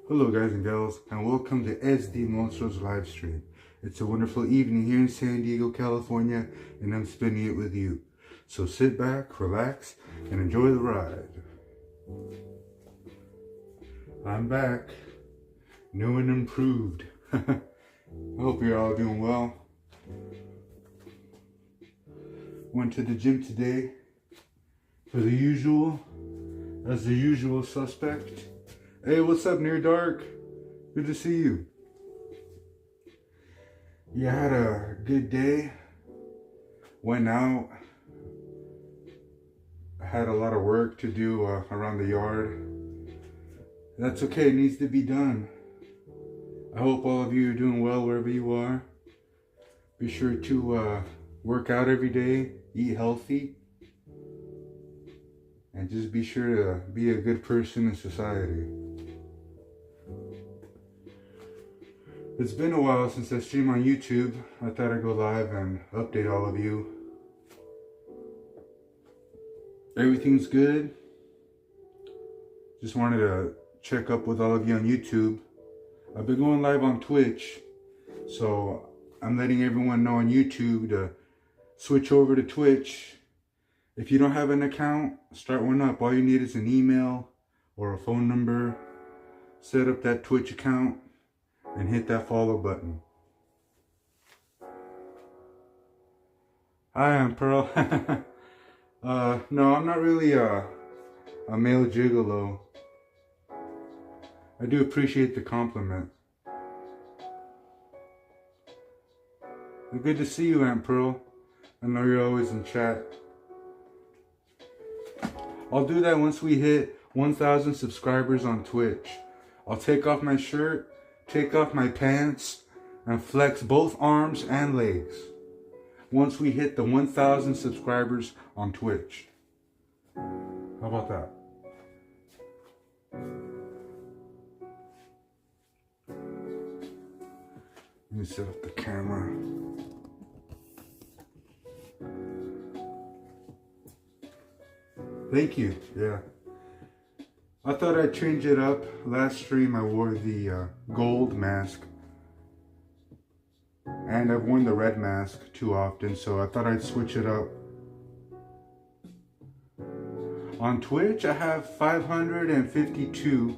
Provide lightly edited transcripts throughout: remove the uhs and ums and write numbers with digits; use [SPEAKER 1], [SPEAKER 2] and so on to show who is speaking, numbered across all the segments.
[SPEAKER 1] Hello guys and gals, and welcome to SD Monstros live stream. It's a wonderful evening here in San Diego, California, and I'm spending it with you. So sit back, relax, and enjoy the ride. I'm back, new and improved. I hope you're all doing well. Went to the gym today for the usual, as the usual suspect. Hey, what's up, Near Dark? Good to see you. Yeah, I had a good day. Went out. I had a lot of work to do around the yard. That's okay, it needs to be done. I hope all of you are doing well wherever you are. Be sure to work out every day, eat healthy, and just be sure to be a good person in society. It's been a while since I streamed on YouTube. I thought I'd go live and update all of you. Everything's good. Just wanted to check up with all of you on YouTube. I've been going live on Twitch, so I'm letting everyone know on YouTube to switch over to Twitch. If you don't have an account, start one up. All you need is an email or a phone number. Set up that Twitch account and hit that follow button. Hi, I'm Pearl. No, I'm not really a male gigolo. I do appreciate the compliment. Good to see you, Aunt Pearl. I know you're always in chat. I'll do that once we hit 1,000 subscribers on Twitch. I'll take off my shirt, take off my pants, and flex both arms and legs once we hit the 1,000 subscribers on Twitch. How about that? Let me set up the camera. Thank you. Yeah. I thought I'd change it up. Last stream I wore the gold mask. And I've worn the red mask too often, so I thought I'd switch it up. On Twitch I have 552,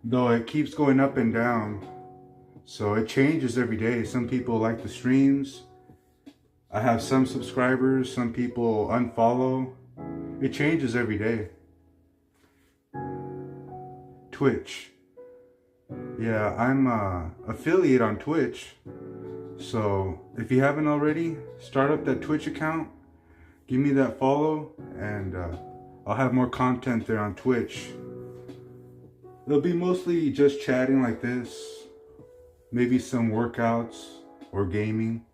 [SPEAKER 1] though it keeps going up and down. So it changes every day. Some people like the streams. I have some subscribers, some people unfollow. It changes every day. Twitch. Yeah, I'm affiliate on Twitch. So if you haven't already, start up that Twitch account. Give me that follow, and I'll have more content there on Twitch. It'll be mostly just chatting like this. Maybe some workouts or gaming.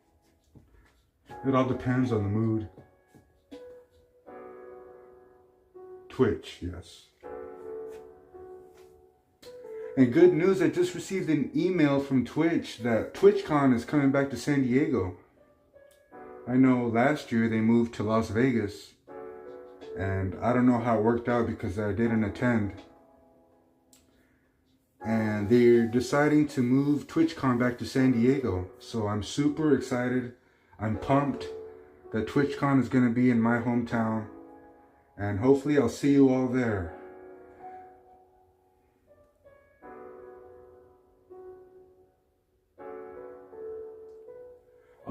[SPEAKER 1] It all depends on the mood. Twitch, yes. And good news, I just received an email from Twitch that TwitchCon is coming back to San Diego. I know last year they moved to Las Vegas, and I don't know how it worked out because I didn't attend. And they're deciding to move TwitchCon back to San Diego. So I'm super excited. I'm pumped that TwitchCon is going to be in my hometown. And hopefully I'll see you all there.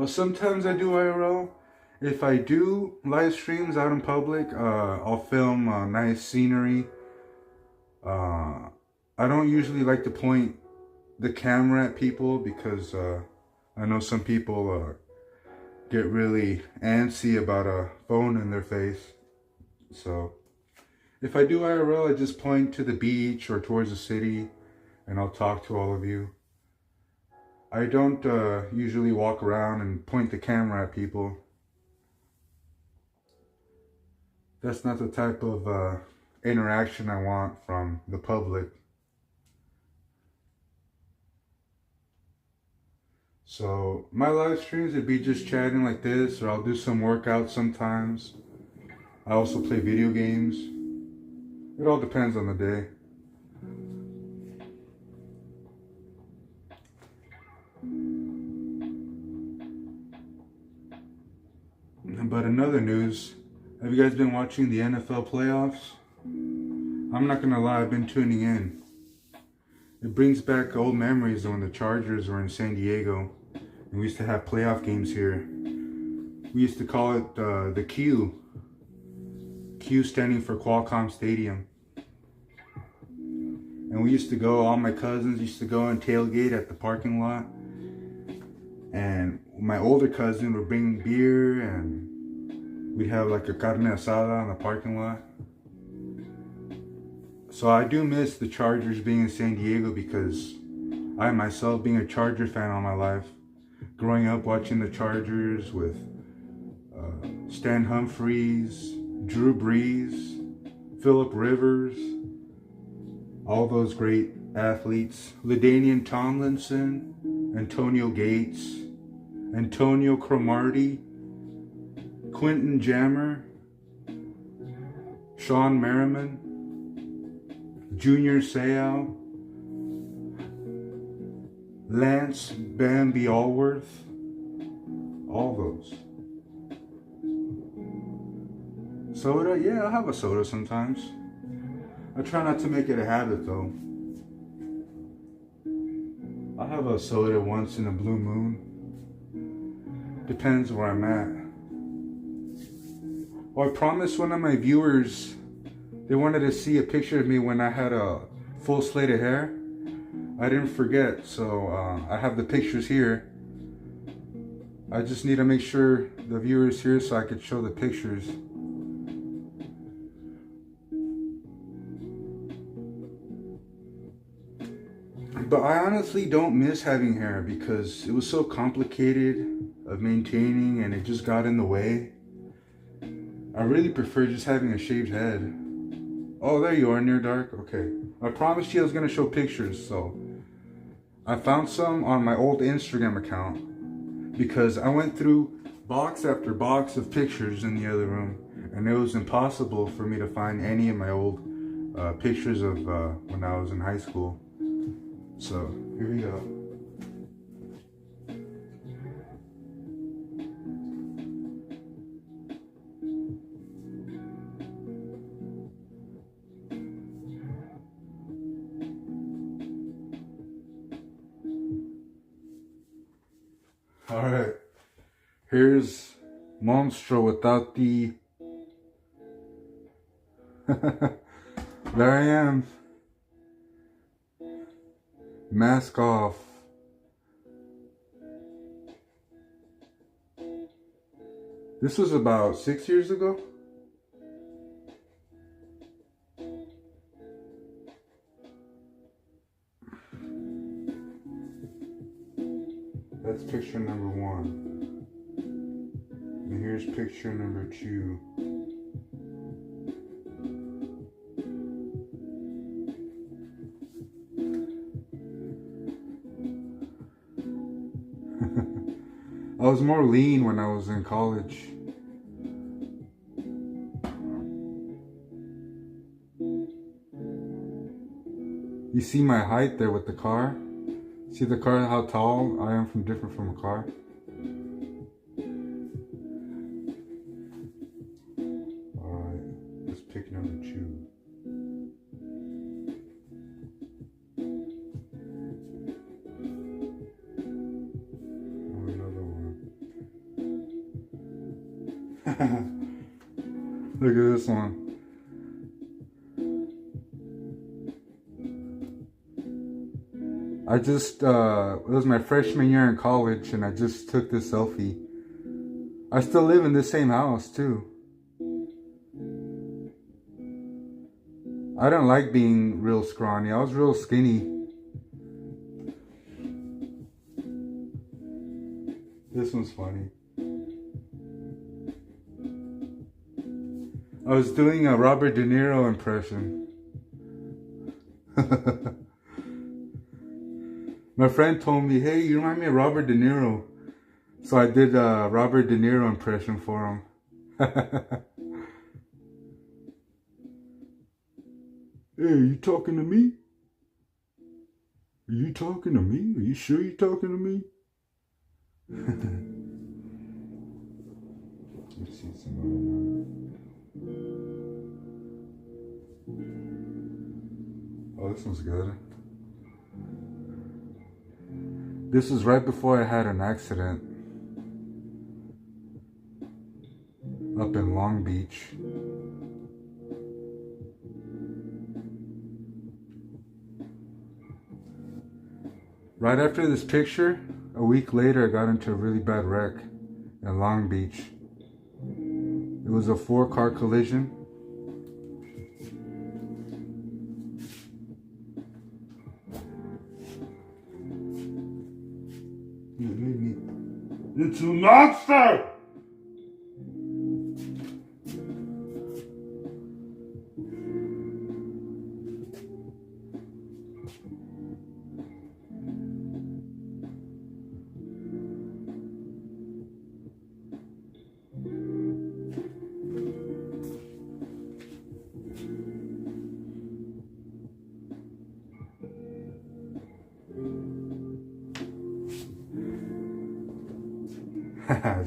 [SPEAKER 1] Sometimes I do IRL. If I do live streams out in public, I'll film nice scenery. I don't usually like to point the camera at people because I know some people get really antsy about a phone in their face. So if I do IRL, I just point to the beach or towards the city and I'll talk to all of you. I don't usually walk around and point the camera at people. That's not the type of interaction I want from the public. So my live streams would be just chatting like this, or I'll do some workouts sometimes. I also play video games. It all depends on the day. But in other news, have you guys been watching the NFL playoffs? I'm not gonna lie, I've been tuning in. It brings back old memories of when the Chargers were in San Diego and we used to have playoff games here. We used to call it the Q. Q standing for Qualcomm Stadium. And we used to go, all my cousins used to go and tailgate at the parking lot. And my older cousin would bring beer and we'd have like a carne asada in the parking lot. So I do miss the Chargers being in San Diego because I myself, being a Charger fan all my life, growing up watching the Chargers with Stan Humphries, Drew Brees, Phillip Rivers, all those great athletes, LaDainian Tomlinson, Antonio Gates, Antonio Cromartie, Quentin Jammer, Sean Merriman, Junior Seau, Lance Bambi Allworth, all those. Soda? Yeah, I'll have a soda sometimes. I try not to make it a habit though. I'll have a soda once in a blue moon. Depends where I'm at. Well, I promised one of my viewers they wanted to see a picture of me when I had a full slate of hair. I didn't forget, so I have the pictures here. I just need to make sure the viewer's here so I could show the pictures. But I honestly don't miss having hair because it was so complicated of maintaining and it just got in the way. I really prefer just having a shaved head. Oh, there you are, Near Dark. Okay. I promised you I was going to show pictures, so I found some on my old Instagram account because I went through box after box of pictures in the other room and it was impossible for me to find any of my old pictures of when I was in high school. So, here we go. Alright, here's Monstro without the... There I am. Mask off. This was about 6 years ago. That's picture number 1. And here's picture number 2. I was more lean when I was in college. You see my height there with the car? See the car, how tall I am different from a car? Alright, let's pick number 2. Look at this one. I just, it was my freshman year in college and I just took this selfie. I still live in the same house too. I don't like being real scrawny. I was real skinny. This one's funny. I was doing a Robert De Niro impression. My friend told me, hey, you remind me of Robert De Niro. So I did a Robert De Niro impression for him. Hey, are you talking to me? Are you talking to me? Are you sure you're talking to me? Let's see some other. Oh, this one's good. This was right before I had an accident up in Long Beach. Right after this picture, a week later, I got into a really bad wreck in Long Beach. It was a 4-car collision. You made me into a monster!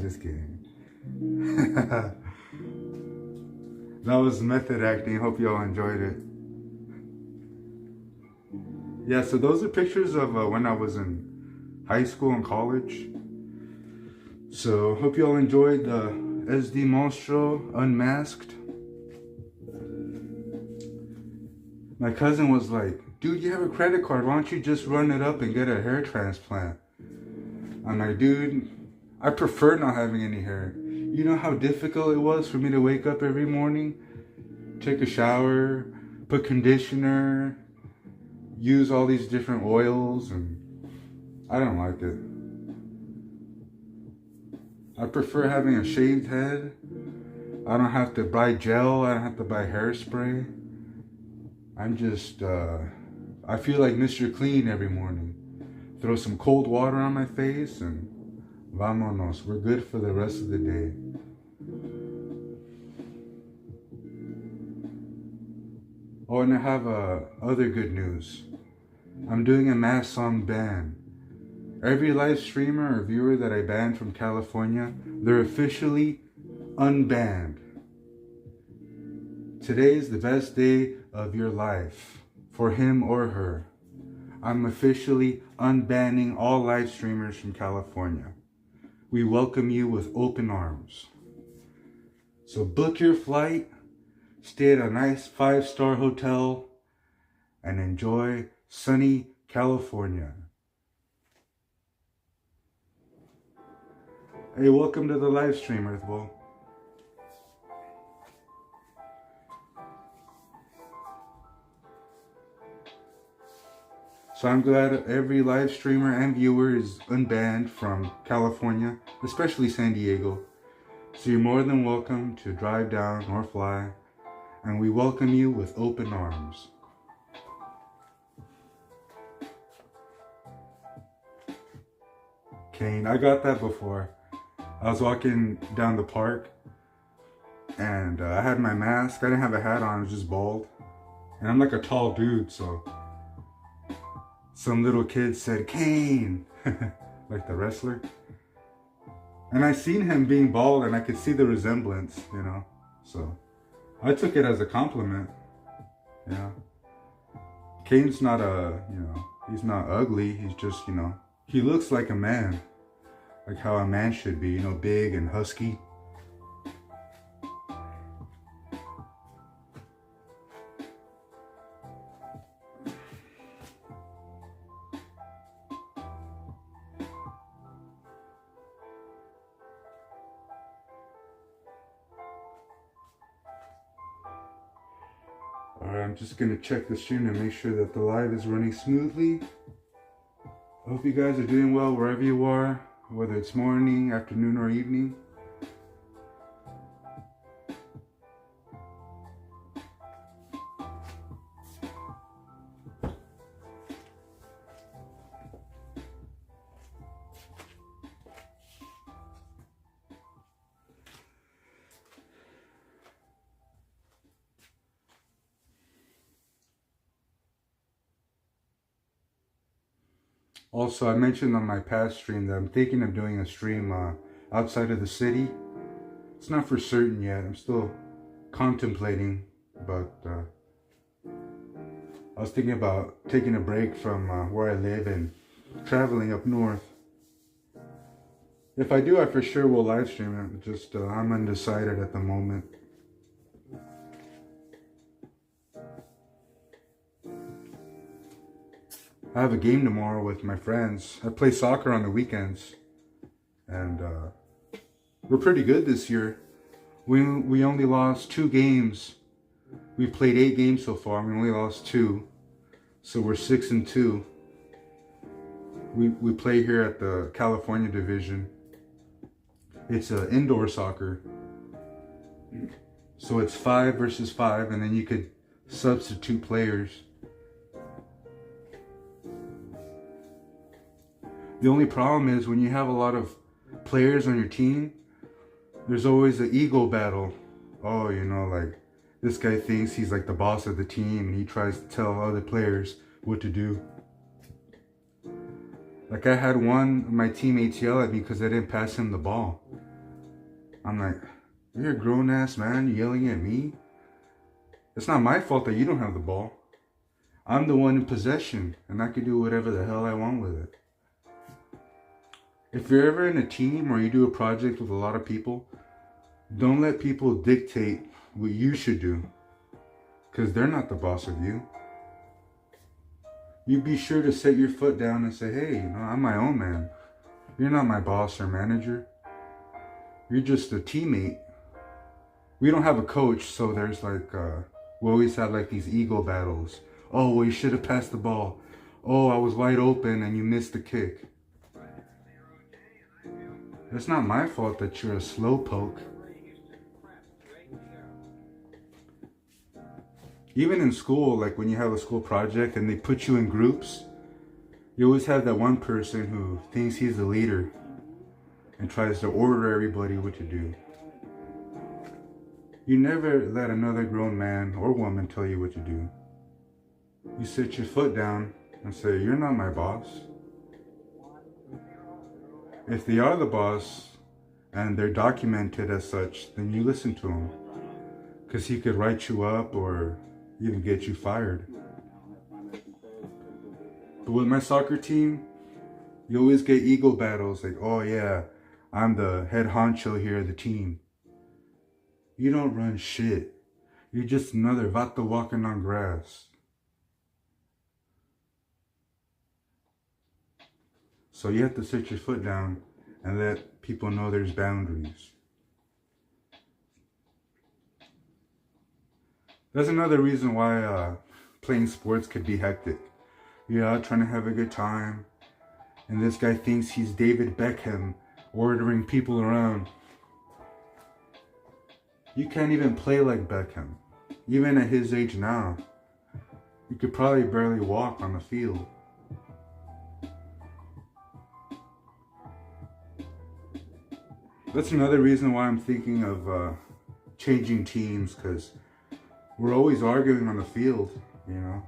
[SPEAKER 1] Just kidding. That was method acting. Hope y'all enjoyed it. Yeah, so those are pictures of when I was in high school and college. So hope y'all enjoyed the SD Monstro Unmasked. My cousin was like, dude, you have a credit card. Why don't you just run it up and get a hair transplant? I'm like, dude, I prefer not having any hair. You know how difficult it was for me to wake up every morning, take a shower, put conditioner, use all these different oils, and I don't like it. I prefer having a shaved head. I don't have to buy gel. I don't have to buy hairspray. I'm just, I feel like Mr. Clean every morning. Throw some cold water on my face and vámonos. We're good for the rest of the day. Oh, and I have other good news. I'm doing a mass song ban. Every live streamer or viewer that I banned from California, they're officially unbanned. Today is the best day of your life for him or her. I'm officially unbanning all live streamers from California. We welcome you with open arms. So book your flight, stay at a nice 5-star hotel, and enjoy sunny California. Hey, welcome to the live stream, Earthbowl. So I'm glad every live streamer and viewer is unbanned from California, especially San Diego. So you're more than welcome to drive down or fly, and we welcome you with open arms. Kane, I got that before. I was walking down the park, and I had my mask. I didn't have a hat on, I was just bald. And I'm like a tall dude, so some little kid said, Kane, like the wrestler. And I seen him being bald and I could see the resemblance, you know. So I took it as a compliment, you know. Kane's not he's not ugly. He's just, he looks like a man. Like how a man should be, big and husky. Alright, I'm just gonna check the stream to make sure that the live is running smoothly. I hope you guys are doing well wherever you are, whether it's morning, afternoon, or evening. Also, I mentioned on my past stream that I'm thinking of doing a stream outside of the city. It's not for certain yet. I'm still contemplating, but I was thinking about taking a break from where I live and traveling up north. If I do, I for sure will live stream it. Just I'm undecided at the moment. I have a game tomorrow with my friends. I play soccer on the weekends, and we're pretty good this year. We only lost 2 games. We played 8 games so far. We only lost 2, so we're 6-2. We play here at the California division. It's indoor soccer, so it's 5 versus 5, and then you could substitute players. The only problem is when you have a lot of players on your team, there's always an ego battle. Oh, you know, like this guy thinks he's like the boss of the team and he tries to tell other players what to do. Like I had one of my teammates yell at me because I didn't pass him the ball. I'm like, you're a grown ass man yelling at me? It's not my fault that you don't have the ball. I'm the one in possession and I can do whatever the hell I want with it. If you're ever in a team or you do a project with a lot of people, don't let people dictate what you should do, because they're not the boss of you. You be sure to set your foot down and say, hey, you know, I'm my own man. You're not my boss or manager. You're just a teammate. We don't have a coach, so there's like, we always have like these ego battles. Oh, well, you should have passed the ball. Oh, I was wide open and you missed the kick. It's not my fault that you're a slowpoke. Even in school, like when you have a school project and they put you in groups, you always have that one person who thinks he's the leader and tries to order everybody what to do. You never let another grown man or woman tell you what to do. You sit your foot down and say, you're not my boss. If they are the boss and they're documented as such, then you listen to them, because he could write you up or even get you fired. But with my soccer team, you always get ego battles like, oh yeah, I'm the head honcho here of the team. You don't run shit. You're just another vato walking on grass. So you have to sit your foot down and let people know there's boundaries. That's another reason why playing sports could be hectic. You're out trying to have a good time, and this guy thinks he's David Beckham, ordering people around. You can't even play like Beckham. Even at his age now, you could probably barely walk on the field. That's another reason why I'm thinking of changing teams, because we're always arguing on the field, you know.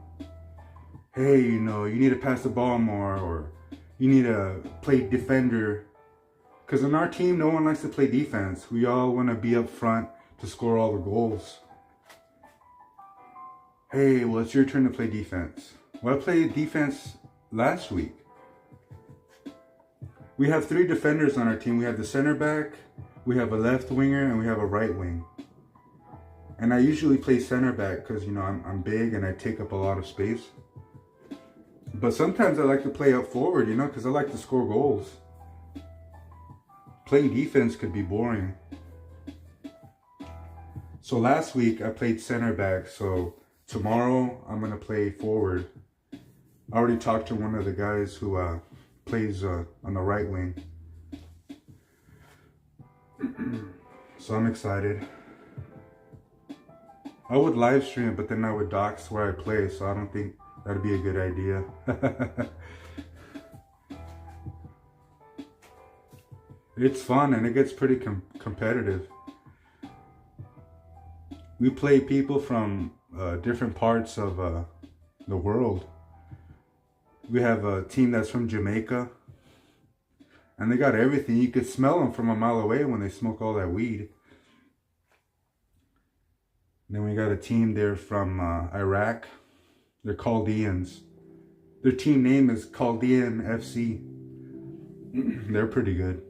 [SPEAKER 1] Hey, you know, you need to pass the ball more, or you need to play defender. Because on our team, no one likes to play defense. We all want to be up front to score all the goals. Hey, well, it's your turn to play defense. Well, I played defense last week. We have 3 defenders on our team. We have the center back, we have a left winger, and we have a right wing. And I usually play center back because, you know, I'm big and I take up a lot of space. But sometimes I like to play up forward, you know, because I like to score goals. Playing defense could be boring. So last week I played center back, so tomorrow I'm going to play forward. I already talked to one of the guys who plays on the right wing. So I'm excited. I would live stream it, but then I would dox where I play, so I don't think that'd be a good idea. It's fun and it gets pretty competitive. We play people from different parts of the world. We have a team that's from Jamaica, and they got everything. You could smell them from a mile away when they smoke all that weed. Then we got a team there from Iraq. They're Chaldeans. Their team name is Chaldean FC. They're pretty good.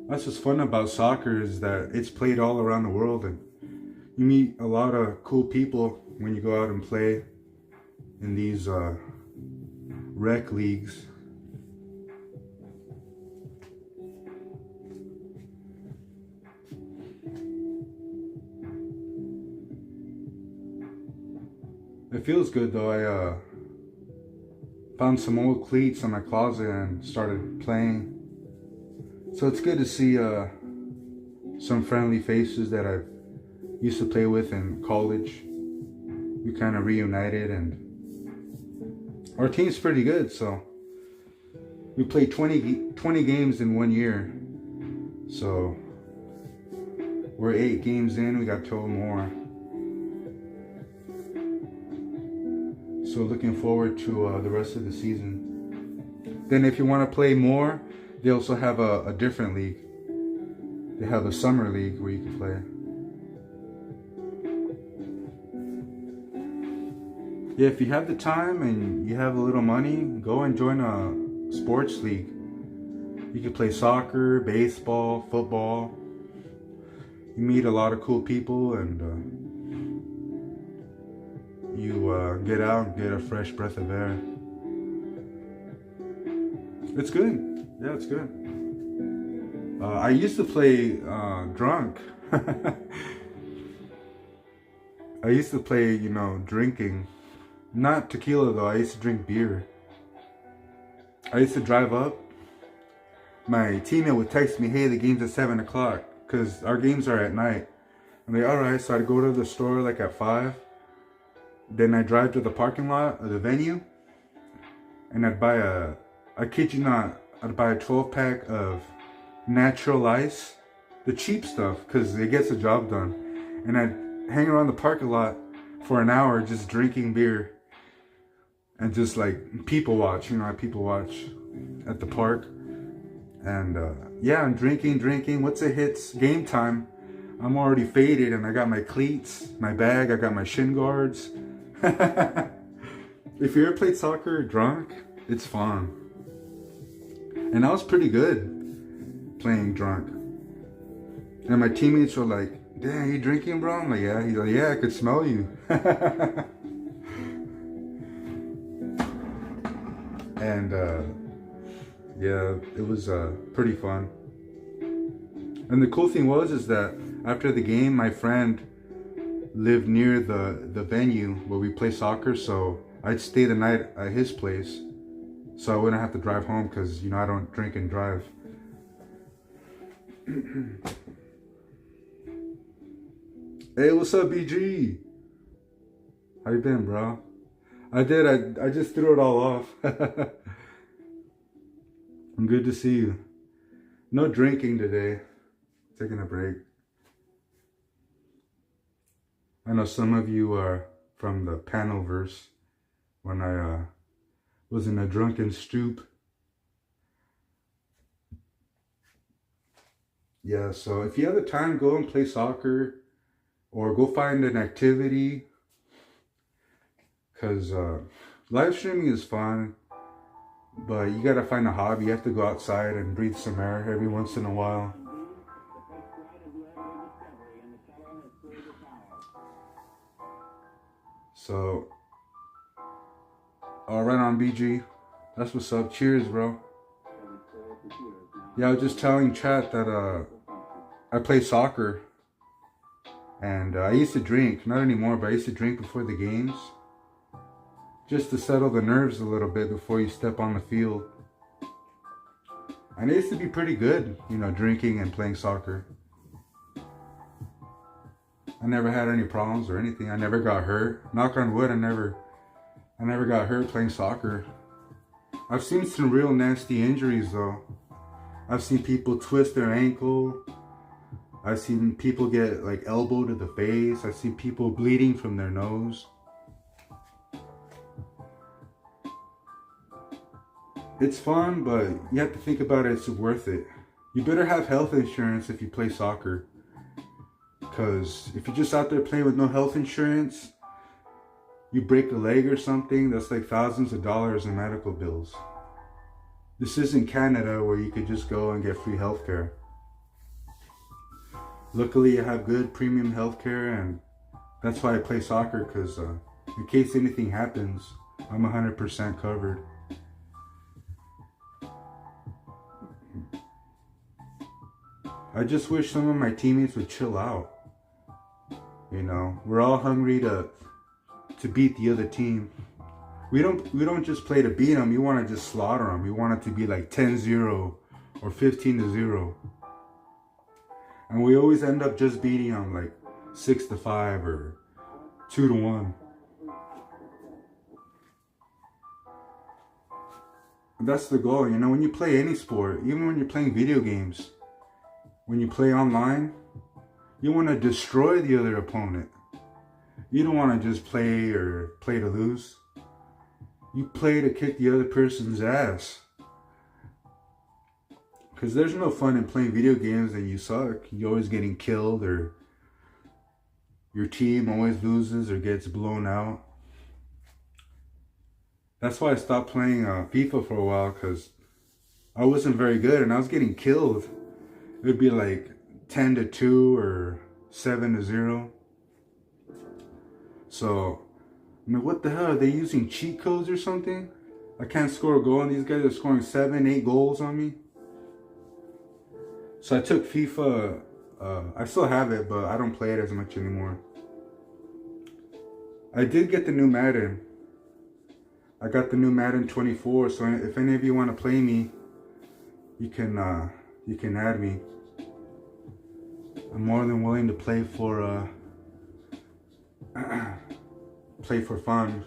[SPEAKER 1] That's what's fun about soccer, is that it's played all around the world, and you meet a lot of cool people when you go out and play in these rec leagues. It feels good though. I found some old cleats in my closet and started playing. So it's good to see some friendly faces that I used to play with in college. We kind of reunited, and our team's pretty good. So we played 20 games in 1 year. So we're 8 games in, we got 12 more. So looking forward to the rest of the season. Then if you want to play more, they also have a different league. They have a summer league where you can play. Yeah, if you have the time and you have a little money, go and join a sports league. You can play soccer, baseball, football. You meet a lot of cool people, and you get out and get a fresh breath of air. It's good. Yeah, it's good. I used to play drunk. I used to play, drinking. Not tequila though, I used to drink beer. I used to drive up. My teammate would text me, hey, the game's at 7 o'clock, because our games are at night. I'm like, alright, so I'd go to the store like at 5. Then I drive to the parking lot of the venue, and I'd buy I kid you not, I'd buy a 12-pack of natural ice, the cheap stuff, because it gets the job done. And I'd hang around the parking lot for an hour just drinking beer and just like people watch, I people watch at the park. And yeah, I'm drinking. Once it hits game time, I'm already faded, and I got my cleats, my bag, I got my shin guards. If you ever played soccer drunk, it's fun. And I was pretty good playing drunk. And my teammates were like, damn, you drinking, bro? I'm like, yeah. He's like, yeah, I could smell you. And yeah, it was pretty fun. And the cool thing is that after the game, my friend lived near the venue where we play soccer, so I'd stay the night at his place, so I wouldn't have to drive home, because I don't drink and drive. Hey, what's up, BG? How you been, bro? I just threw it all off. I'm good to see you. No drinking today. Taking a break. I know some of you are from the Panelverse, when I was in a drunken stoop. Yeah, so if you have the time, go and play soccer, or go find an activity, because live streaming is fun, but you gotta find a hobby. You have to go outside and breathe some air every once in a while. So, right on, BG. That's what's up. Cheers, bro. Yeah, I was just telling chat that I play soccer, and I used to drink, not anymore, but I used to drink before the games, just to settle the nerves a little bit before you step on the field. And I used to be pretty good, drinking and playing soccer. I never had any problems or anything. I never got hurt. Knock on wood, I never got hurt playing soccer. I've seen some real nasty injuries though. I've seen people twist their ankle. I've seen people get like elbowed to the face. I've seen people bleeding from their nose. It's fun, but you have to think about it, it's worth it. You better have health insurance if you play soccer. Because if you're just out there playing with no health insurance, you break a leg or something, that's like thousands of dollars in medical bills. This isn't Canada where you could just go and get free healthcare. Luckily, I have good premium healthcare, and that's why I play soccer, because in case anything happens, I'm 100% covered. I just wish some of my teammates would chill out. You know, we're all hungry to beat the other team. We don't just play to beat them. You want to just slaughter them. You want it to be like 10-0 or 15-0. And we always end up just beating them like 6-5 or 2-1. And that's the goal. You know, when you play any sport, even when you're playing video games, when you play online, you want to destroy the other opponent. You don't want to just play to lose. You play to kick the other person's ass. Because there's no fun in playing video games and you suck. You're always getting killed, or your team always loses or gets blown out. That's why I stopped playing FIFA for a while, because I wasn't very good and I was getting killed. It would be like 10-2 or 7-0. So, I mean, what the hell? Are they using cheat codes or something? I can't score a goal and these guys are scoring 7-8 goals on me. So I took FIFA. I still have it, but I don't play it as much anymore. I did get the new Madden. I got the new Madden 24. So if any of you want to play me, you can add me. I'm more than willing to play for fun.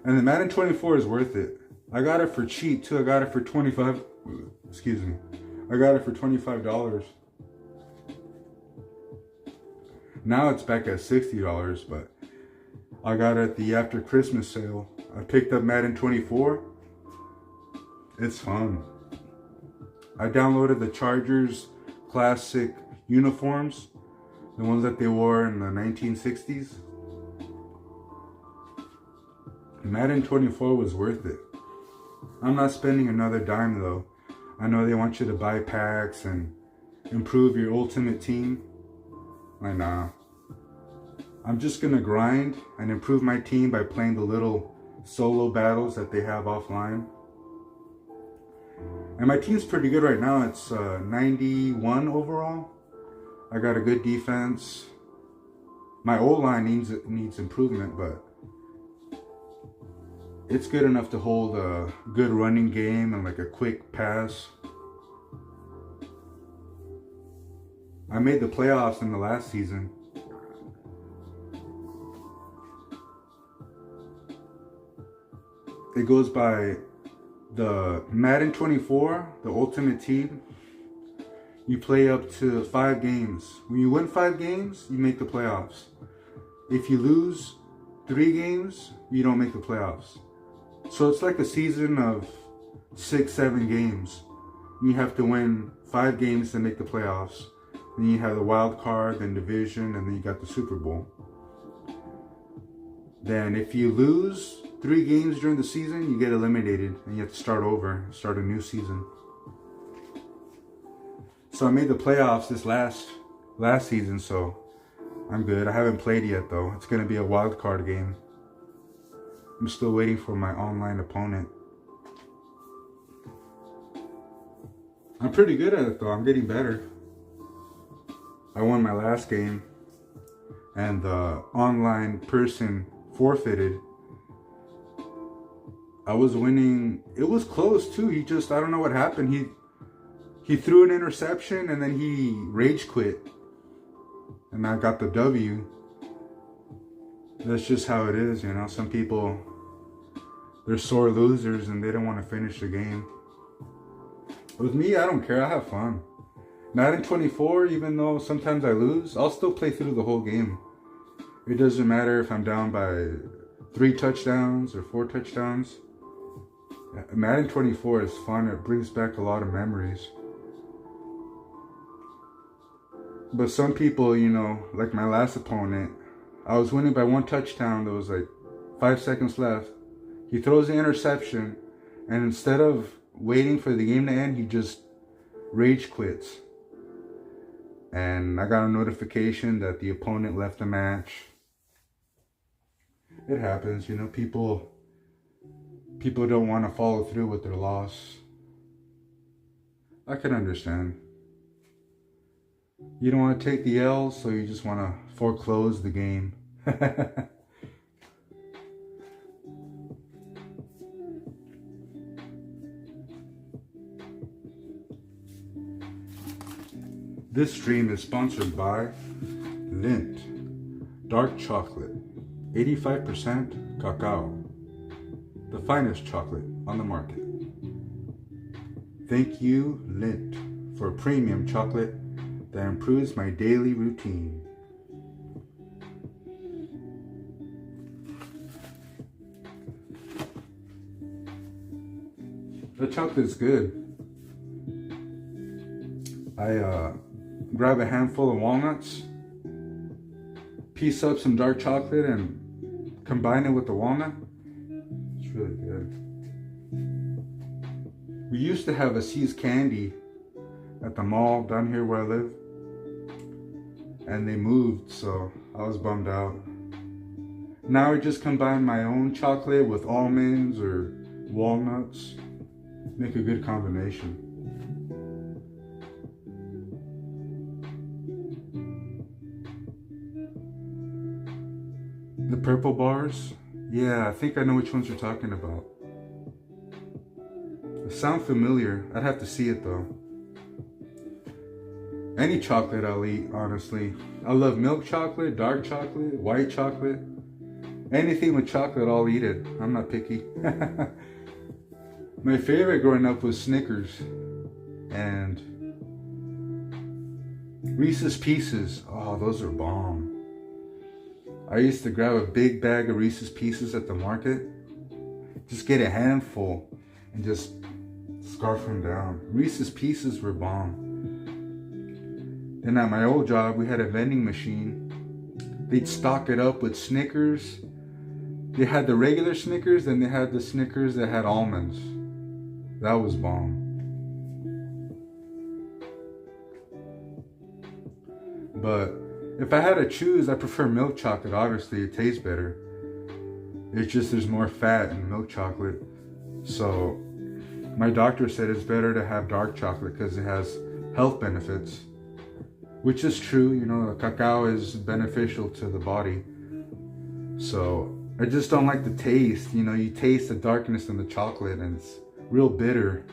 [SPEAKER 1] And the Madden 24 is worth it. I got it for cheap too. I got it for $25. Excuse me. I got it for $25. Now it's back at $60, but I got it at the after Christmas sale. I picked up Madden 24. It's fun. I downloaded the Chargers classic uniforms, the ones that they wore in the 1960s. Madden 24 was worth it. I'm not spending another dime though. I know they want you to buy packs and improve your ultimate team. Like, nah. I'm just gonna grind and improve my team by playing the little solo battles that they have offline. And my team's pretty good right now. It's 91 overall. I got a good defense. My O-line needs improvement, but it's good enough to hold a good running game and like a quick pass. I made the playoffs in the last season. It goes by the Madden 24, the Ultimate Team. You play up to 5 games. When you win 5 games, you make the playoffs. If you lose 3 games, you don't make the playoffs. So it's like a season of 6-7 games. You have to win 5 games to make the playoffs. Then you have the wild card, then division, and then you got the Super Bowl. Then if you lose 3 games during the season, you get eliminated and you have to start over, start a new season. So I made the playoffs this last season, so I'm good. I haven't played yet though. It's gonna be a wild card game. I'm still waiting for my online opponent. I'm pretty good at it though. I'm getting better. I won my last game and the online person forfeited. I was winning. It was close too. I don't know what happened. He threw an interception and then he rage quit. And I got the W. That's just how it is, you know. Some people, they're sore losers and they don't want to finish the game. With me, I don't care. I have fun. Madden 24, even though sometimes I lose, I'll still play through the whole game. It doesn't matter if I'm down by 3 touchdowns or 4 touchdowns. Madden 24 is fun. It brings back a lot of memories. But some people, like my last opponent, I was winning by 1 touchdown. There was like 5 seconds left. He throws the interception, and instead of waiting for the game to end, he just rage quits. And I got a notification that the opponent left the match. It happens, people don't want to follow through with their loss. I can understand. You don't want to take the L, so you just want to foreclose the game. This stream is sponsored by Lindt Dark Chocolate, 85% cacao, the finest chocolate on the market. Thank you, Lindt, for premium chocolate that improves my daily routine. The chocolate's good. I grab a handful of walnuts, piece up some dark chocolate, and combine it with the walnut. It's really good. We used to have a See's Candy at the mall down here where I live, and they moved, so I was bummed out. Now I just combine my own chocolate with almonds or walnuts. Make a good combination. The purple bars? Yeah, I think I know which ones you're talking about. They sound familiar. I'd have to see it though. Any chocolate I'll eat, honestly. I love milk chocolate, dark chocolate, white chocolate. Anything with chocolate, I'll eat it. I'm not picky. My favorite growing up was Snickers and Reese's Pieces. Oh, those are bomb. I used to grab a big bag of Reese's Pieces at the market. Just get a handful and just scarf them down. Reese's Pieces were bomb. Then at my old job, we had a vending machine. They'd stock it up with Snickers. They had the regular Snickers, then they had the Snickers that had almonds. That was bomb. But if I had to choose, I prefer milk chocolate. Obviously, it tastes better. It's just there's more fat in milk chocolate. So my doctor said it's better to have dark chocolate because it has health benefits. Which is true, cacao is beneficial to the body. So I just don't like the taste. You taste the darkness in the chocolate and it's real bitter.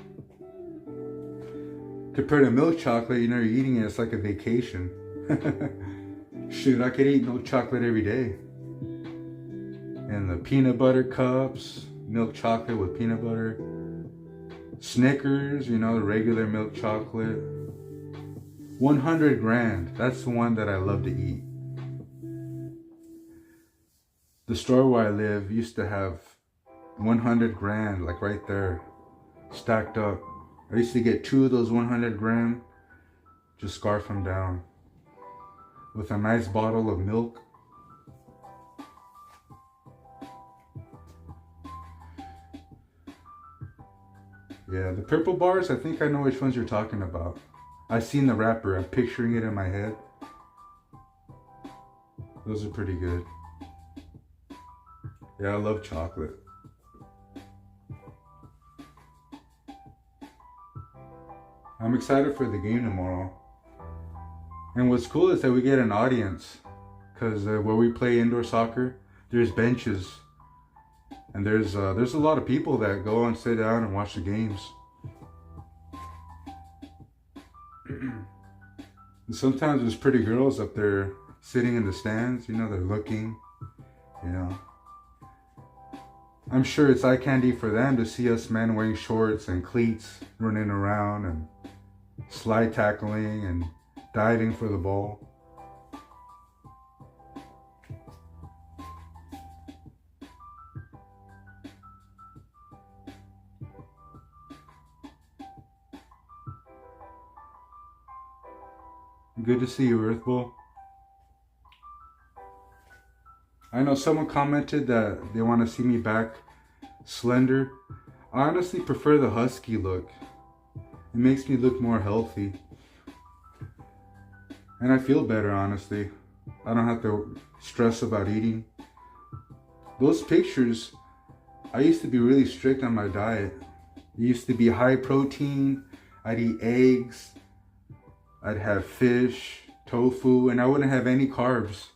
[SPEAKER 1] Compared to milk chocolate, you're eating it, it's like a vacation. Shoot, I could eat milk chocolate every day. And the peanut butter cups, milk chocolate with peanut butter. Snickers, the regular milk chocolate. 100 grand, that's the one that I love to eat. The store where I live used to have 100 grand, like right there, stacked up. I used to get 2 of those 100 gram, just scarf them down with a nice bottle of milk. Yeah, the purple bars, I think I know which ones you're talking about. I've seen the wrapper, I'm picturing it in my head. Those are pretty good. Yeah, I love chocolate. I'm excited for the game tomorrow. And what's cool is that we get an audience. Because where we play indoor soccer, there's benches. And there's a lot of people that go and sit down and watch the games. And sometimes there's pretty girls up there sitting in the stands, they're looking, I'm sure it's eye candy for them to see us men wearing shorts and cleats running around and slide tackling and diving for the ball. Good to see you, Earthbowl. I know someone commented that they want to see me back slender. I honestly prefer the husky look. It makes me look more healthy. And I feel better, honestly. I don't have to stress about eating. Those pictures, I used to be really strict on my diet. It used to be high protein. I'd eat eggs. I'd have fish, tofu, and I wouldn't have any carbs.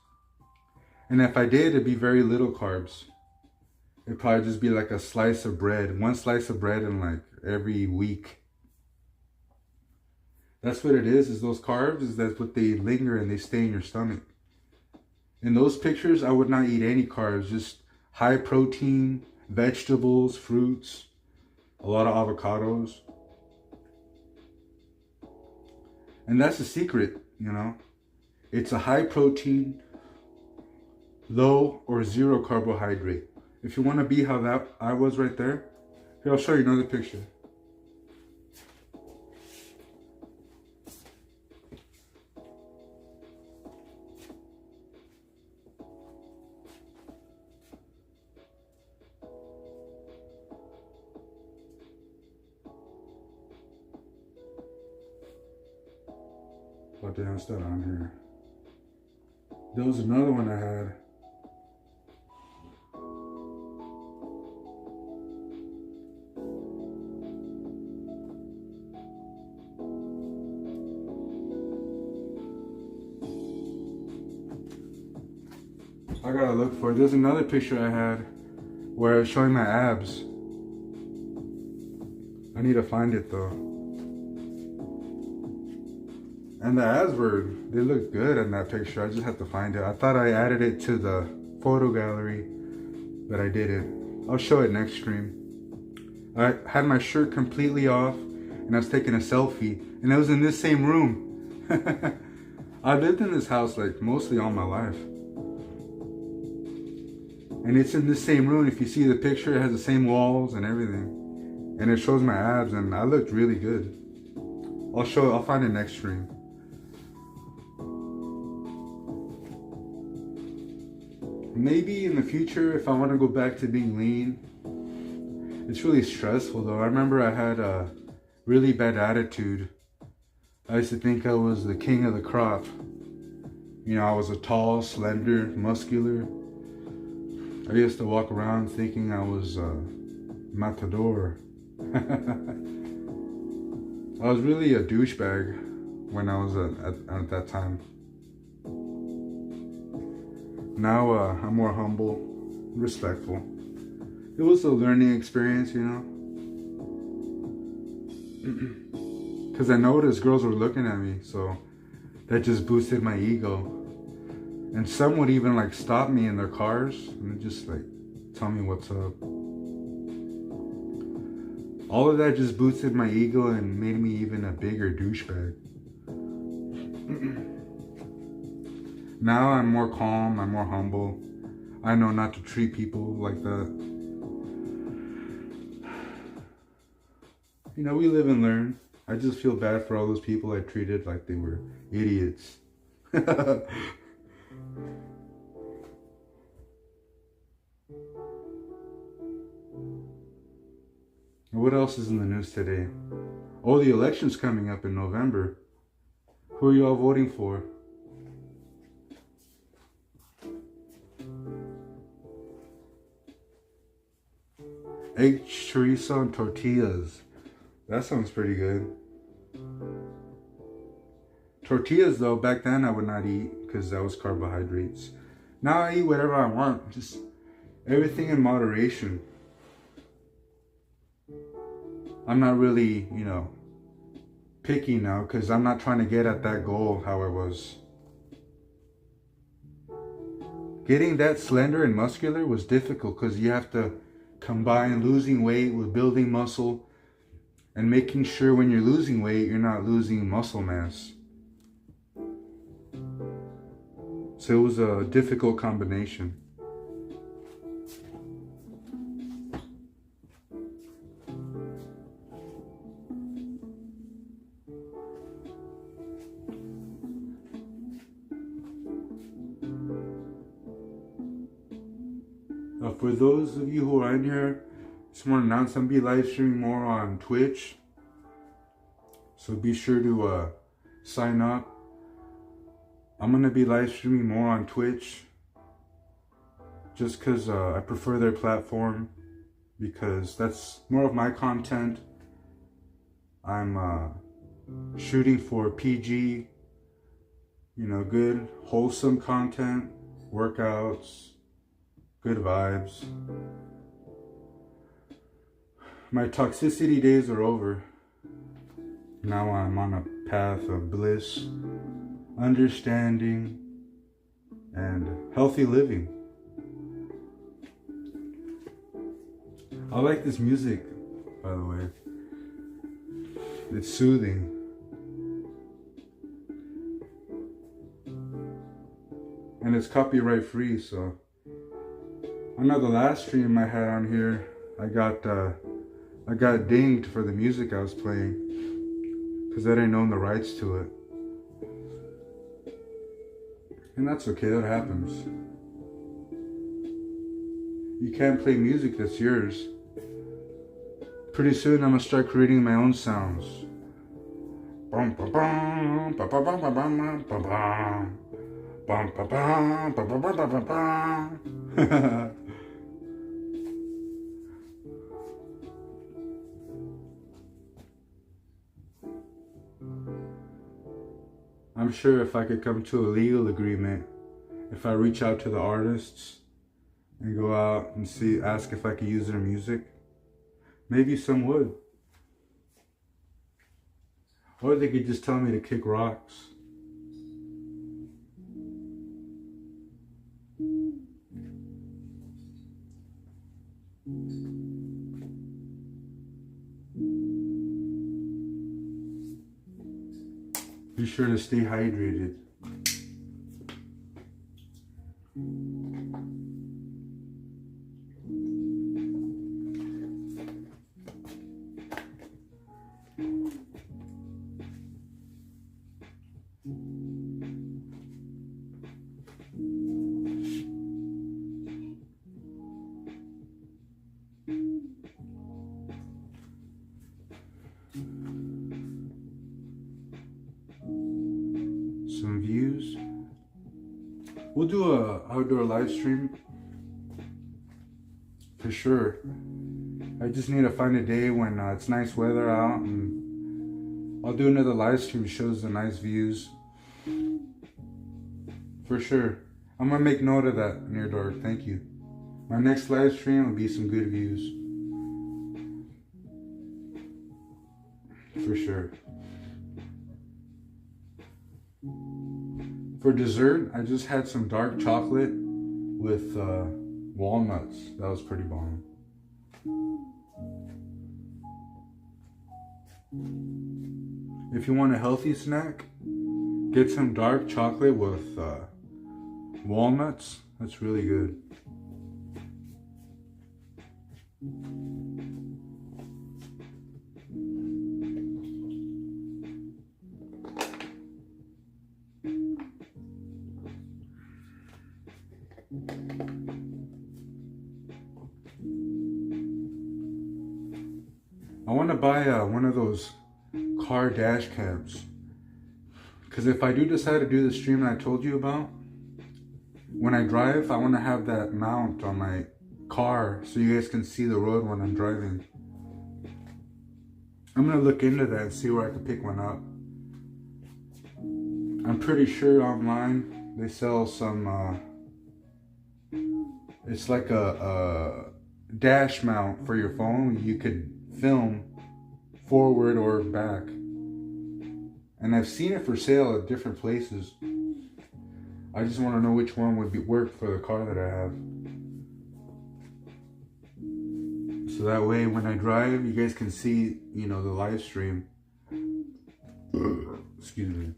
[SPEAKER 1] And if I did, it'd be very little carbs. It'd probably just be like a slice of bread. One slice of bread in like every week. That's what it is those carbs, is that's what they linger and they stay in your stomach. In those pictures, I would not eat any carbs, just high protein, vegetables, fruits, a lot of avocados. And that's the secret, you know. It's a high protein, low or zero carbohydrate. If you want to be how that I was right there, here, I'll show you another picture. Oh damn, it's not on here. There was another one I had. I gotta look for it. There's another picture I had where I was showing my abs. I need to find it though. And the abs they look good in that picture. I just have to find it. I thought I added it to the photo gallery, but I didn't. I'll show it next stream. I had my shirt completely off and I was taking a selfie, and it was in this same room. I lived in this house like mostly all my life. And it's in this same room. If you see the picture, it has the same walls and everything. And it shows my abs, and I looked really good. I'll find it next stream. Maybe in the future, if I want to go back to being lean. It's really stressful though. I remember I had a really bad attitude. I used to think I was the king of the crop. You know, I was a tall, slender, muscular. I used to walk around thinking I was matador. I was really a douchebag when I was at that time. Now I'm more humble, respectful. It was a learning experience, you know. Because I noticed girls were looking at me, so that just boosted my ego. And some would even like stop me in their cars and just like tell me what's up. All of that just boosted my ego and made me even a bigger douchebag. Now I'm more calm, I'm more humble. I know not to treat people like that. You know, we live and learn. I just feel bad for all those people I treated like they were idiots. What else is in the news today? Oh, the election's coming up in November. Who are you all voting for? Egg chorizo and tortillas. That sounds pretty good. Tortillas though, back then I would not eat because that was carbohydrates. Now I eat whatever I want. Just everything in moderation. I'm not really, you know, picky now because I'm not trying to get at that goal how I was. Getting that slender and muscular was difficult because you have to combine losing weight with building muscle and making sure when you're losing weight, you're not losing muscle mass. So it was a difficult combination. For those of you who are in here, just want to announce I'm be live streaming more on Twitch. So be sure to sign up. I'm going to be live streaming more on Twitch. Just because I prefer their platform. Because that's more of my content. I'm shooting for PG, you know, good, wholesome content, workouts, good vibes. My toxicity days are over. Now I'm on a path of bliss, understanding, and healthy living. I like this music, by the way. It's soothing. And it's copyright free, so. I know the last stream I had on here, I got dinged for the music I was playing. Because I didn't own the rights to it. And that's okay, that happens. You can't play music that's yours. Pretty soon I'm gonna start creating my own sounds. I'm sure if I could come to a legal agreement, if I reach out to the artists and go out and ask if I could use their music, maybe some would. Or they could just tell me to kick rocks. Be sure to stay hydrated. Some views. We'll do a outdoor live stream for sure. I just need to find a day when it's nice weather out, and I'll do another live stream that shows the nice views for sure. I'm gonna make note of that, Near Dark. Thank you. My next live stream will be some good views for sure. For dessert, I just had some dark chocolate with walnuts. That was pretty bomb. If you want a healthy snack, get some dark chocolate with walnuts. That's really good. I want to buy one of those car dash cams, because if I do decide to do the stream I told you about, when I drive, I want to have that mount on my car so you guys can see the road when I'm driving. I'm going to look into that and see where I can pick one up. I'm pretty sure online they sell some, it's like a dash mount for your phone. You could film forward or back. And I've seen it for sale at different places. I just want to know which one would work for the car that I have. So that way when I drive, you guys can see, you know, the live stream. Excuse me.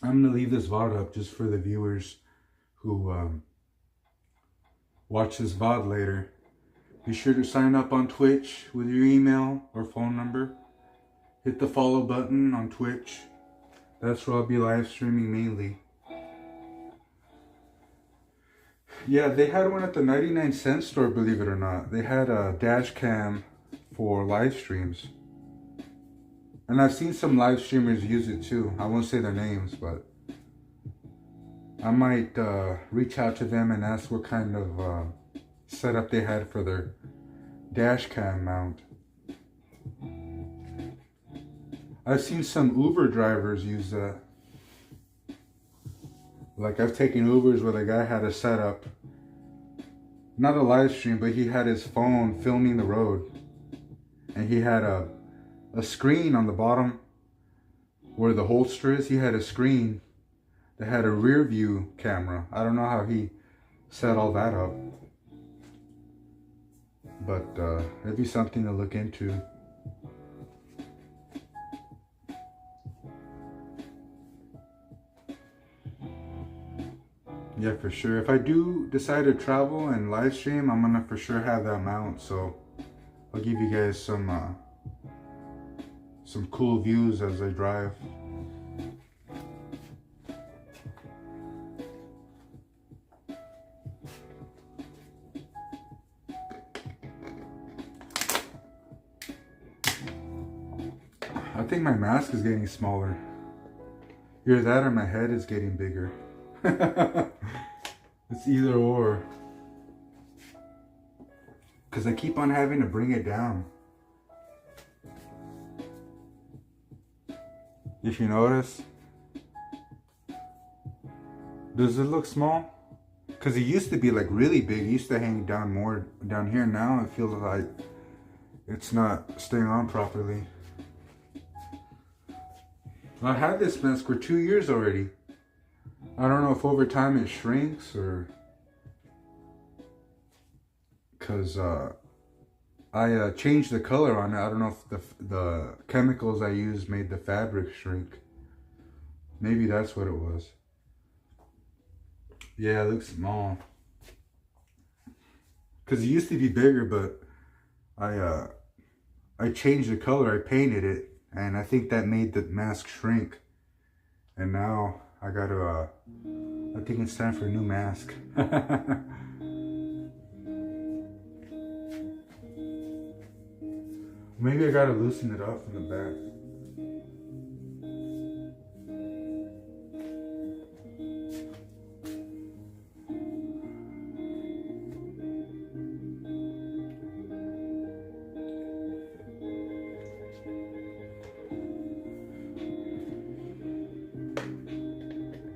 [SPEAKER 1] I'm going to leave this VOD up just for the viewers who watch this VOD later. Be sure to sign up on Twitch with your email or phone number. Hit the follow button on Twitch. That's where I'll be live streaming mainly. Yeah, they had one at the 99-cent store, believe it or not. They had a dash cam for live streams. And I've seen some live streamers use it too. I won't say their names, but I might reach out to them and ask what kind of setup they had for their dash cam mount. I've seen some Uber drivers use that. Like, I've taken Ubers where the guy had a setup, not a live stream, but he had his phone filming the road. And he had a screen on the bottom where the holster is. He had a screen that had a rear view camera. I don't know how he set all that up. But it'd be something to look into. Yeah, for sure. If I do decide to travel and live stream, I'm gonna for sure have that mount. So I'll give you guys some cool views as I drive. I think my mask is getting smaller. Either that or my head is getting bigger. It's either or. Because I keep on having to bring it down. If you notice. Does it look small? Because it used to be like really big. It used to hang down more down here. Now it feels like it's not staying on properly. I had this mask for 2 years already. I don't know if over time it shrinks or... Because I changed the color on it. I don't know if the chemicals I used made the fabric shrink. Maybe that's what it was. Yeah, it looks small. Because it used to be bigger, but I changed the color. I painted it. And I think that made the mask shrink. And now I gotta, I think it's time for a new mask. Maybe I gotta loosen it up from the back.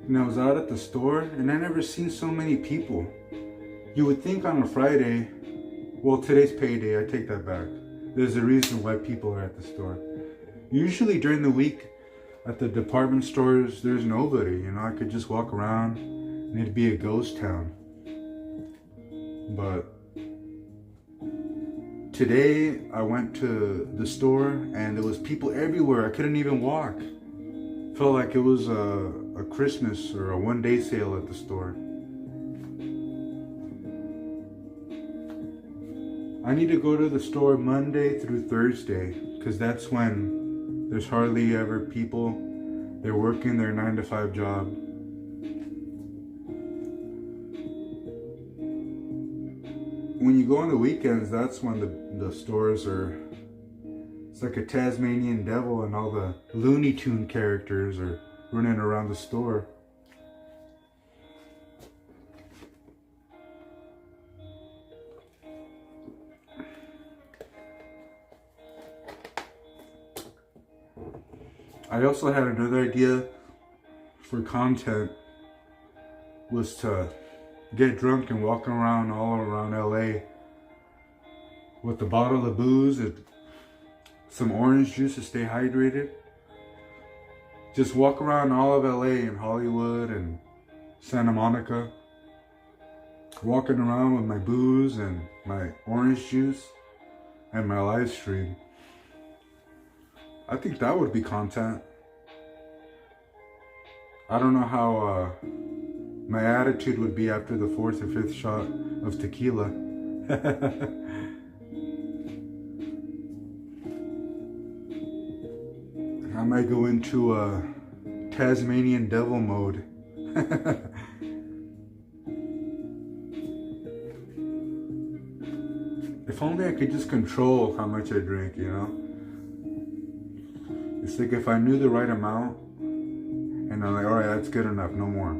[SPEAKER 1] And I was out at the store and I never seen so many people. You would think on a Friday, well, today's payday, I take that back. There's a reason why people are at the store. Usually during the week at the department stores, there's nobody, you know, I could just walk around and it'd be a ghost town. But today I went to the store and there was people everywhere. I couldn't even walk. Felt like it was a Christmas or a one-day sale at the store. I need to go to the store Monday through Thursday because that's when there's hardly ever people. They're working their 9-to-5 job. When you go on the weekends, that's when the stores are... It's like a Tasmanian devil and all the Looney Tune characters are running around the store. I also had another idea for content, was to get drunk and walk around all around LA with a bottle of booze and some orange juice to stay hydrated. Just walk around all of LA and Hollywood and Santa Monica, walking around with my booze and my orange juice and my live stream. I think that would be content. I don't know how my attitude would be after the 4th or 5th shot of tequila. I might go into a Tasmanian devil mode. If only I could just control how much I drink, you know? It's like if I knew the right amount, and I'm like, alright, that's good enough, no more.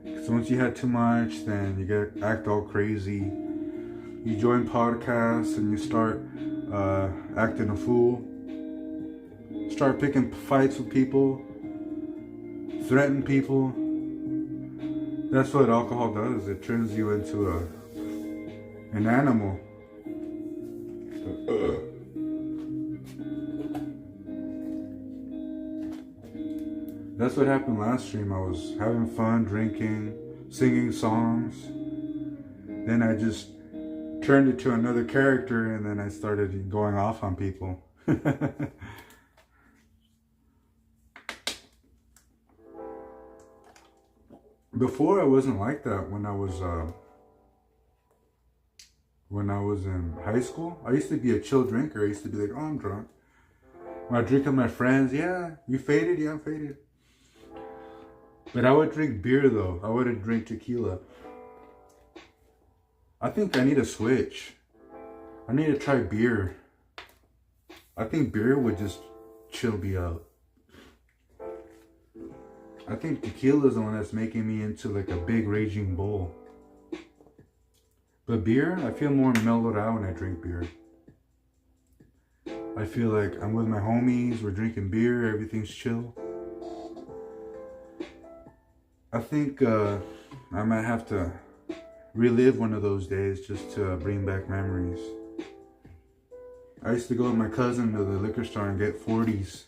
[SPEAKER 1] Because once you had too much, then you act all crazy. You join podcasts and you start acting a fool. Start picking fights with people. Threaten people. That's what alcohol does. It turns you into an animal. That's what happened last stream. I was having fun, drinking, singing songs. Then I just turned into another character, and then I started going off on people. Before, I wasn't like that. When I was in high school, I used to be a chill drinker. I used to be like, oh, I'm drunk. When I drink with my friends, yeah, you faded? Yeah, I'm faded. But I would drink beer though. I wouldn't drink tequila. I think I need a switch. I need to try beer. I think beer would just chill me out. I think tequila is the one that's making me into like a big raging bull. But beer, I feel more mellowed out when I drink beer. I feel like I'm with my homies, we're drinking beer, everything's chill. I think I might have to relive one of those days just to bring back memories. I used to go with my cousin to the liquor store and get 40s.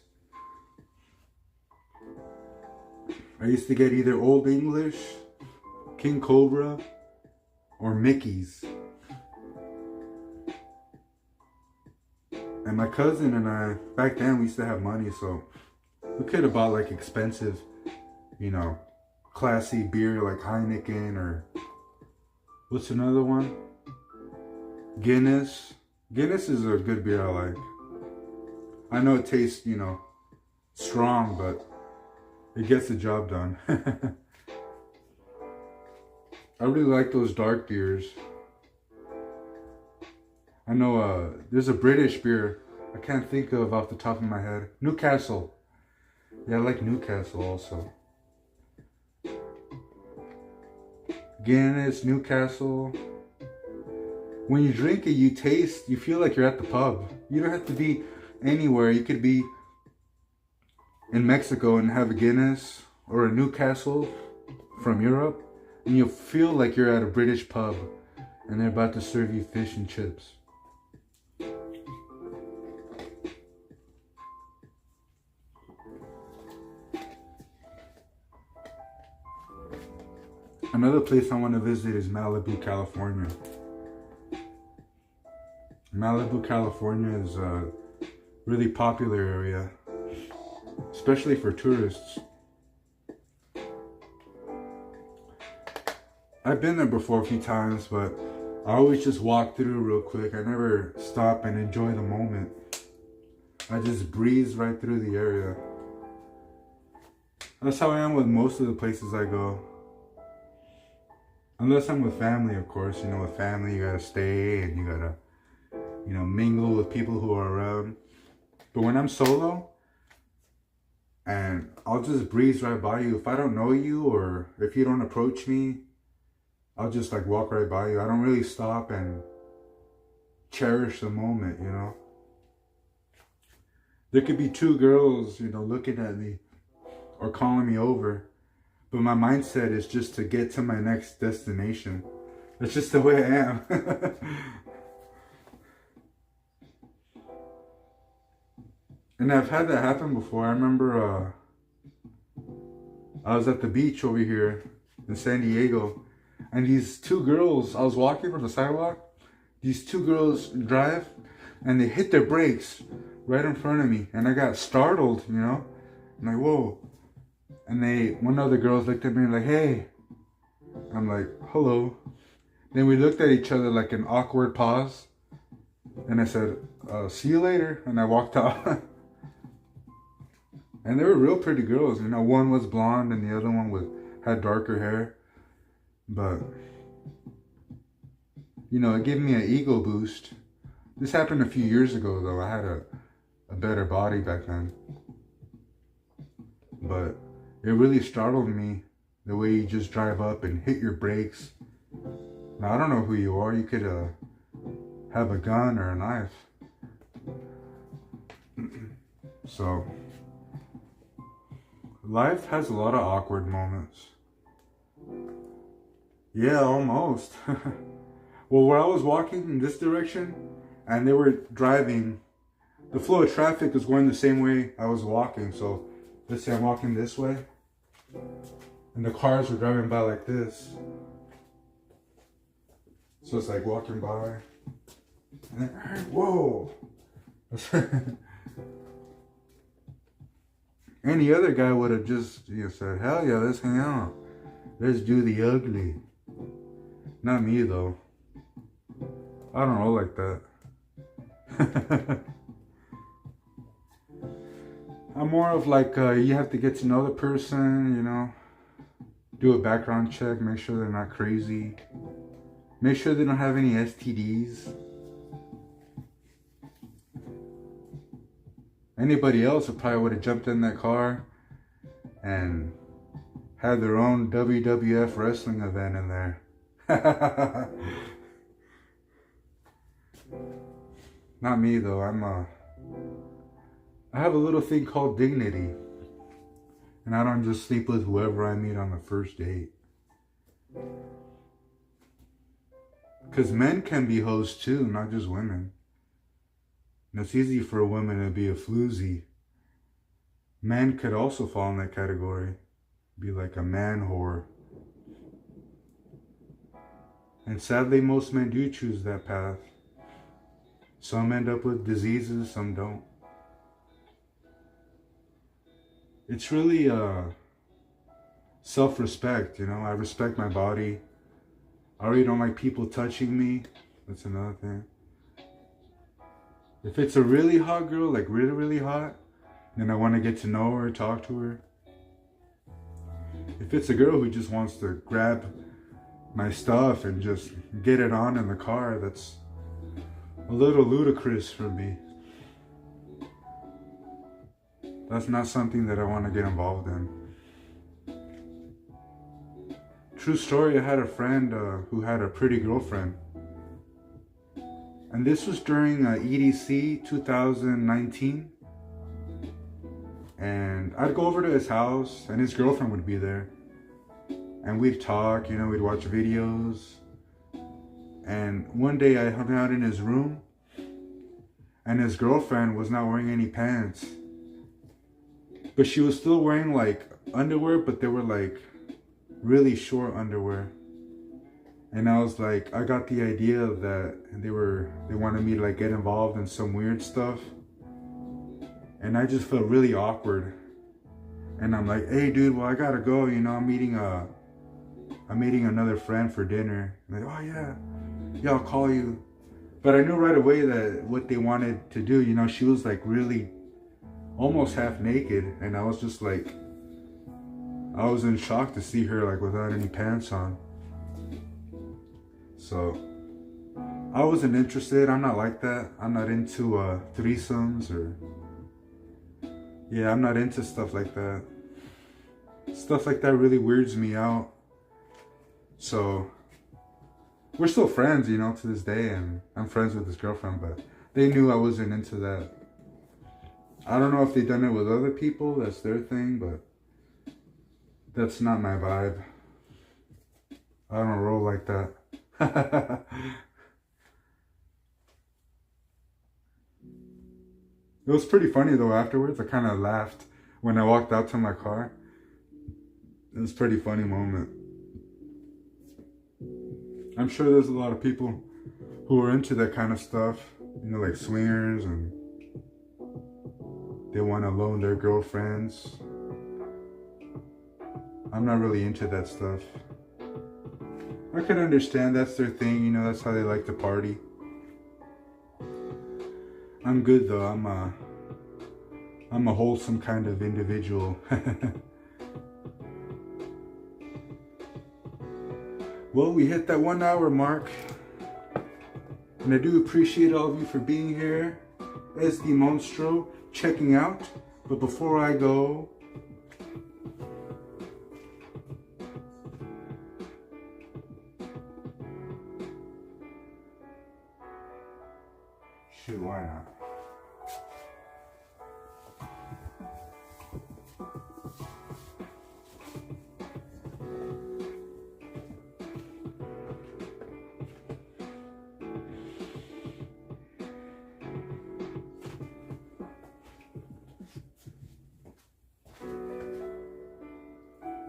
[SPEAKER 1] I used to get either Old English, King Cobra, or Mickey's. And my cousin and I, back then we used to have money, so we could have bought like expensive, you know, classy beer like Heineken or what's another one? Guinness. Guinness is a good beer I like. I know it tastes, you know, strong, but it gets the job done. I really like those dark beers. I know there's a British beer I can't think of off the top of my head. Newcastle. Yeah, I like Newcastle also. Guinness, Newcastle. When you drink it, you feel like you're at the pub. You don't have to be anywhere. You could be in Mexico and have a Guinness or a Newcastle from Europe, and you'll feel like you're at a British pub and they're about to serve you fish and chips. Another place I want to visit is Malibu, California. Malibu, California is a really popular area, especially for tourists. I've been there before a few times, but I always just walk through real quick. I never stop and enjoy the moment. I just breeze right through the area. That's how I am with most of the places I go. Unless I'm with family, of course. You know, with family, you gotta stay and you gotta, you know, mingle with people who are around. But when I'm solo, and I'll just breeze right by you. If I don't know you or if you don't approach me, I'll just like walk right by you. I don't really stop and cherish the moment, you know. There could be two girls, you know, looking at me or calling me over. But my mindset is just to get to my next destination. That's just the way I am. And I've had that happen before. I remember I was at the beach over here in San Diego. And these two girls, I was walking on the sidewalk. These two girls drive and they hit their brakes right in front of me. And I got startled, you know. I'm like, whoa. And one of the girls looked at me like, hey. I'm like, hello. Then we looked at each other like an awkward pause. And I said, see you later. And I walked out. And they were real pretty girls. You know, one was blonde and the other one had darker hair. But, you know, it gave me an ego boost. This happened a few years ago, though. I had a better body back then. But it really startled me, the way you just drive up and hit your brakes. Now, I don't know who you are. You could have a gun or a knife. So, life has a lot of awkward moments. Yeah, almost. Well, where I was walking in this direction and they were driving, the flow of traffic was going the same way I was walking. So let's say I'm walking this way and the cars were driving by like this. So it's like walking by and then, whoa. Any other guy would have just said, hell yeah, let's hang out. Let's do the ugly. Not me though. I don't roll like that. I'm more of like, you have to get to know the person, you know. Do a background check, make sure they're not crazy. Make sure they don't have any STDs. Anybody else probably would have jumped in that car and had their own WWF wrestling event in there. Not me though. I have a little thing called dignity. And I don't just sleep with whoever I meet on the first date. Because men can be hoes too, not just women. And it's easy for a woman to be a floozy. Men could also fall in that category. Be like a man whore. And sadly, most men do choose that path. Some end up with diseases, some don't. It's really self-respect, you know. I respect my body. I really don't like people touching me. That's another thing. If it's a really hot girl, like really, really hot, then I want to get to know her, talk to her. If it's a girl who just wants to grab my stuff and just get it on in the car, that's a little ludicrous for me. That's not something that I want to get involved in. True story, I had a friend who had a pretty girlfriend. And this was during EDC 2019. And I'd go over to his house and his girlfriend would be there. And we'd talk, you know, we'd watch videos. And one day I hung out in his room and his girlfriend was not wearing any pants. But she was still wearing like underwear, but they were like really short underwear. And I was like, I got the idea that they wanted me to like get involved in some weird stuff. And I just felt really awkward. And I'm like, hey dude, well I gotta go, you know, I'm meeting another friend for dinner. I'm like, oh yeah, I'll call you. But I knew right away that what they wanted to do, you know, she was like really almost half naked. And I was just like, I was in shock to see her like without any pants on. So I wasn't interested. I'm not like that. I'm not into threesomes or, yeah, I'm not into stuff like that. Stuff like that really weirds me out. So we're still friends, you know, to this day, and I'm friends with his girlfriend, but they knew I wasn't into that. I don't know if they've done it with other people, that's their thing, but that's not my vibe. I don't roll like that. It was pretty funny though afterwards. I kind of laughed when I walked out to my car. It was a pretty funny moment. I'm sure there's a lot of people who are into that kind of stuff, you know, like swingers, and they want to loan their girlfriends. I'm not really into that stuff. I can understand that's their thing, you know, that's how they like to party. I'm good though. I'm I'm a wholesome kind of individual. Well, we hit that 1 hour mark. And I do appreciate all of you for being here. SD Monstro, checking out. But before I go, shoot, why not?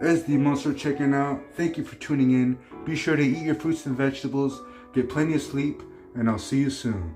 [SPEAKER 1] SD Monstro checking out. Thank you for tuning in. Be sure to eat your fruits and vegetables, get plenty of sleep, and I'll see you soon.